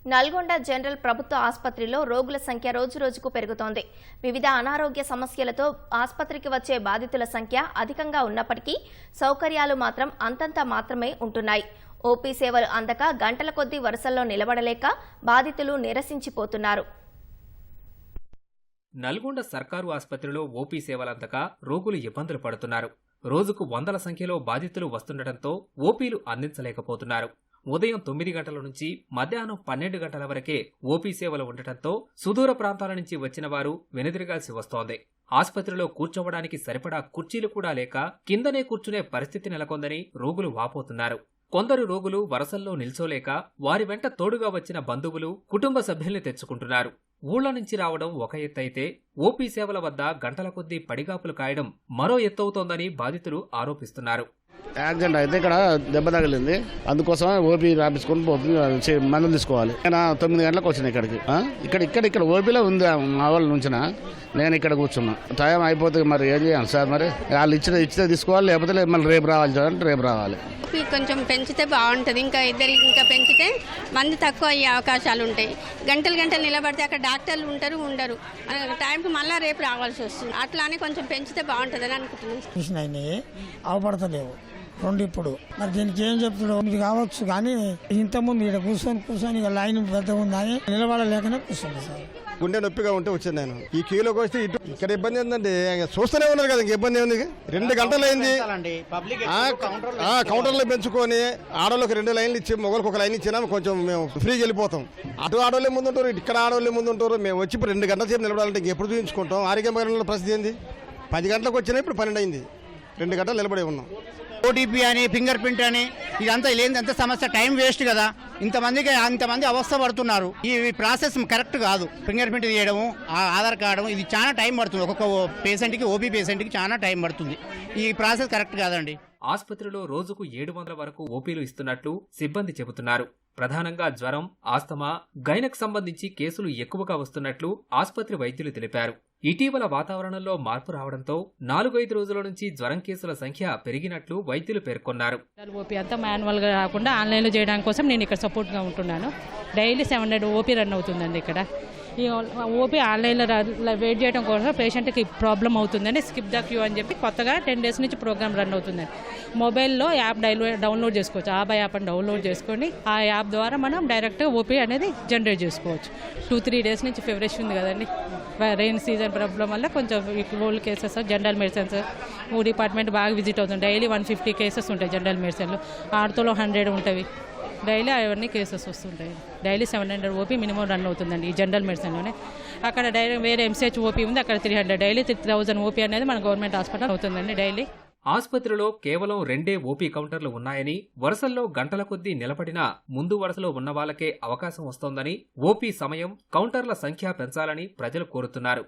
Nalgonda general ప్రభుత్వ ఆసుపత్రిలో రోగుల సంఖ్య రోజురోజుకు పెరుగుతోంది. వివిధ అనారోగ్య సమస్యలతో ఆసుపత్రికి వచ్చే బాధితుల సంఖ్య అధికంగా ఉన్నప్పటికీ సౌకర్యాలు మాత్రం అంతంత మాత్రమే ఉంటున్నాయి. ఓపీ సేవలు అందక గంటల కొద్దీ వరుసల్లో నిలబడలేక బాధితులు నిరసించిపోతున్నారు. నల్గొండ సర్కారు ఆసుపత్రిలో ఓపీ సేవలందక రోగులు ఇబ్బందులు పడుతున్నారు. రోజుకు వందల సంఖ్యలో బాధితులు వస్తుండటంతో ఓపీలు అందించలేకపోతున్నారు. ఉదయం 9 గంటల నుంచి మధ్యాహ్నం 12 గంటల వరకే ఓపీ సేవలు ఉండటంతో సుదూర ప్రాంతాల నుంచి వచ్చిన వారు వెనుదిరగాల్సి వస్తోంది. ఆసుపత్రిలో కూర్చోవడానికి సరిపడా కుర్చీలు కూడా లేక కిందనే కూర్చునే పరిస్థితి నెలకొందని రోగులు వాపోతున్నారు. కొందరు రోగులు వరసల్లో నిల్చోలేక వారి వెంట తోడుగా వచ్చిన బంధువులు, కుటుంబ సభ్యుల్ని తెచ్చుకుంటున్నారు. ఊళ్ల నుంచి రావడం ఒక ఎత్తైతే ఓపీ సేవల వద్ద గంటల కొద్దీ పడిగాపులు కాయడం మరో ఎత్తవుతోందని బాధితులు ఆరోపిస్తున్నారు. యాక్సిడెంట్ అయితే ఇక్కడ దెబ్బ తగిలింది, అందుకోసమే ఓపీ రాపించుకొని మందులు తీసుకోవాలి. నేను 9 గంటలకు వచ్చిన ఇక్కడ ఓపీలో ఉంది మా వాళ్ళ నుంచిన నేను ఇక్కడ కూర్చున్నా. టైం అయిపోతుంది, మరి ఏం చేయాలి సార్? మరి వాళ్ళు ఇచ్చితే తీసుకోవాలి, లేకపోతే మళ్ళీ రేపు రావాలి అంటే రేపు రావాలి. కొంచెం పెంచితే బాగుంటుంది. ఇంకా పెంచితే మంది తక్కువ అయ్యే అవకాశాలు ఉంటాయి. గంటలు నిలబడితే అక్కడ డాక్టర్లు ఉండరు. టైంకి మళ్ళీ రేపు రావాల్సి వస్తుంది. అట్లా అని కొంచెం పెంచితే బాగుంటుంది అని అనుకుంటున్నాను. అవపడతలేవు రెండు ఇప్పుడు. మరి దీనికి ఏం చెప్తున్నావు? ఇది కావచ్చు, కానీ ఇంతకుముందు ఇక్కడ కూర్చొని లైన్ పెద్ద ఉందని నిలబడలేకనే కూర్చోండి సార్. గుండె నొప్పిగా ఉంటే వచ్చాను నేను. ఈ క్యూలోకి వస్తే ఇక్కడ ఇబ్బంది ఏంటంటే చూస్తూనే ఉన్నారు కదా, ఇంక ఇబ్బంది ఉంది. 2 గంటలు అయింది. కౌంటర్లో పెంచుకొని ఆడవాళ్ళకి 2 లైన్లు ఇచ్చి మొగలకు 1 లైన్ ఇచ్చినా కొంచెం మేము ఫ్రీగా వెళ్ళిపోతాం. అటు ఆడవాళ్ళే ముందు ఉంటారు, ఇక్కడ ఆడవాళ్ళే ముందు ఉంటారు. మేము వచ్చి ఇప్పుడు 2 గంటల సేపు నిలబడాలంటే ఇంకెప్పుడు చూపించుకుంటాం? ఆరోగ్య మహిళల పరిస్థితి ఏంది? 10 గంటలకు వచ్చినా ఇప్పుడు 12 అయింది. 2 గంటలు నిలబడి ఉన్నాం. ఓటీపీ అని, ఫింగర్ ప్రింట్ అని, ఇదంతా లేని అంత సమస్య. టైం వేస్ట్ కదా. అంతమంది అవస్థ పడుతున్నారు. ఈ ప్రాసెస్ కరెక్ట్ కాదు. ఫింగర్ ప్రింట్ తీయడము, ఆధార్ కార్డు, ఇది చాలా టైం పడుతుంది. ఒక్కొక్క పేషెంట్కి, ఓపీ పేషెంట్కి చాలా టైం పడుతుంది. ఈ ప్రాసెస్ కరెక్ట్ కాదండి. ఆసుపత్రిలో రోజుకు 700 వరకు ఓపీలు ఇస్తున్నట్లు సిబ్బంది చెబుతున్నారు. ప్రధానంగా జ్వరం, ఆస్తమా, గైనక్ సంబంధించి కేసులు ఎక్కువగా వస్తున్నట్లు ఆసుపత్రి వైద్యులు తెలిపారు. ఇటీవల వాతావరణంలో మార్పు రావడంతో 4-5 రోజుల నుంచి జ్వరం కేసుల సంఖ్య పెరిగినట్లు వైద్యులు పేర్కొన్నారు. ఓపీ అంతా మాన్యువల్ గా కాకుండా ఆన్లైన్ లో చేయడానికి కోసం నేను ఇక్కడ సపోర్ట్ గా ఉంటున్నాను. డైలీ 700 ఓపీ రన్ అవుతుందండి ఇక్కడ. ఈ ఓపీ ఆన్లైన్లో వెయిట్ చేయడం కోసం పేషెంట్కి ప్రాబ్లం అవుతుందని స్కిప్ ద క్యూ అని చెప్పి కొత్తగా 10 డేస్ నుంచి ప్రోగ్రామ్ రన్ అవుతుందండి. మొబైల్లో యాప్ డౌన్లోడ్ చేసుకోవచ్చు. ఆబా యాప్ అని డౌన్లోడ్ చేసుకొని ఆ యాప్ ద్వారా మనం డైరెక్ట్గా ఓపీ అనేది జనరేట్ చేసుకోవచ్చు. 2-3 డేస్ నుంచి ఫీవరిష్ ఉంది కదండి. రెయిన్ సీజన్ ప్రాబ్లం వల్ల కొంచెం old cases, general medicines department బాగా విజిట్ అవుతుంది. డైలీ 150 కేసెస్ ఉంటాయి జనరల్ మెడిసిన్లో. ఆర్తోలో 100 ఉంటుంది. డైలీ అవన్నీ కేసెస్ వస్తుంటాయి. డైలీ 700 ఓపీ మినిమం రన్ అవుతుందండి ఈ జనరల్ మెడిసిన్లోనే. అక్కడ డైరెక్ట్ వేరే ఎంసీహెచ్ ఓపీ ఉంది, అక్కడ 300. డైలీ 3000 ఓపీ అనేది మన గవర్నమెంట్ హాస్పిటల్ అవుతుందండి డైలీ. ఆసుపత్రిలో కేవలం 2 ఓపీ కౌంటర్లు ఉన్నాయని, వరుసల్లో గంటల కొద్దీ నిలబడినా ముందు వరుసలో ఉన్న వాళ్ళకే అవకాశం వస్తోందని, ఓపీ సమయం, కౌంటర్ల సంఖ్య పెంచాలని ప్రజలు కోరుతున్నారు.